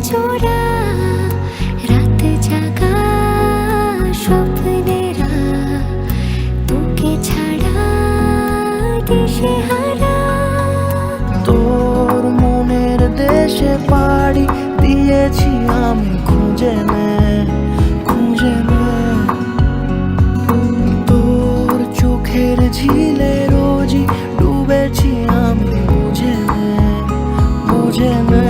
চোরা রাত জাগা স্বপ্নেরা তোকে ছাড়া দিশেহারা। তোর মনের দেশে পাড়ি দিয়েছি আমি খুঁজে নে, খুঁজে নে। তোর চোখের ঝিলে রোজই ডুবেছি আমি, বুঝে নে, বুঝে নে।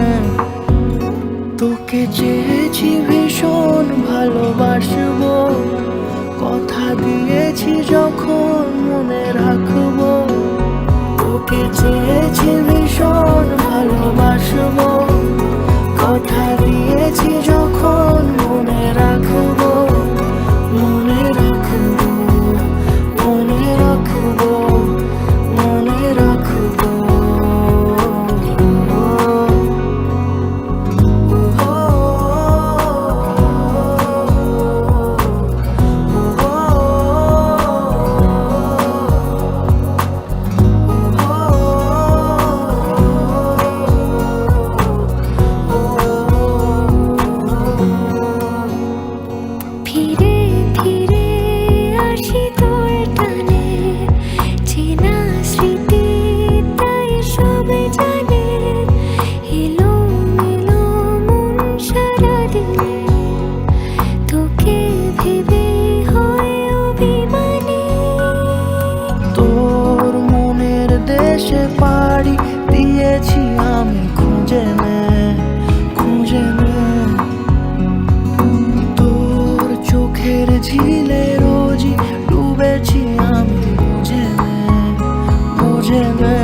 তোকে চেয়েছি ভীষণ ভালোবাসবো, কথা দিয়েছি যখন মনে রাখবো। তোকে চেয়েছি ভীষণ ভালোবাসবো, কথা দিয়েছি যখন মনে রাখবো, মনে রাখবো, মনে রাখবো, মনে রাখবো। ফিরে ফিরে আসি তোর টানে, চেনা স্মৃতি তাই সব জানে। এলো মেলো মন সারাদিনে, তোকে ভেবে হয় অভিমানী। তোর মনের দেশে পাড়ি দিয়েছি আমি খুঁজে নে, খুঁজে নে। তোর চোখের ঝিলে রোজই ডুবেছি আমি, বুঝে নে, বুঝে নে।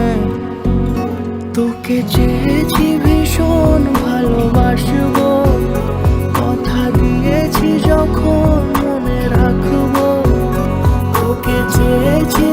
তোকে চেয়েছি ভীষণ ভালোবাসবো, কথা দিয়েছি যখন মনে রাখবো। তোকে চেয়েছি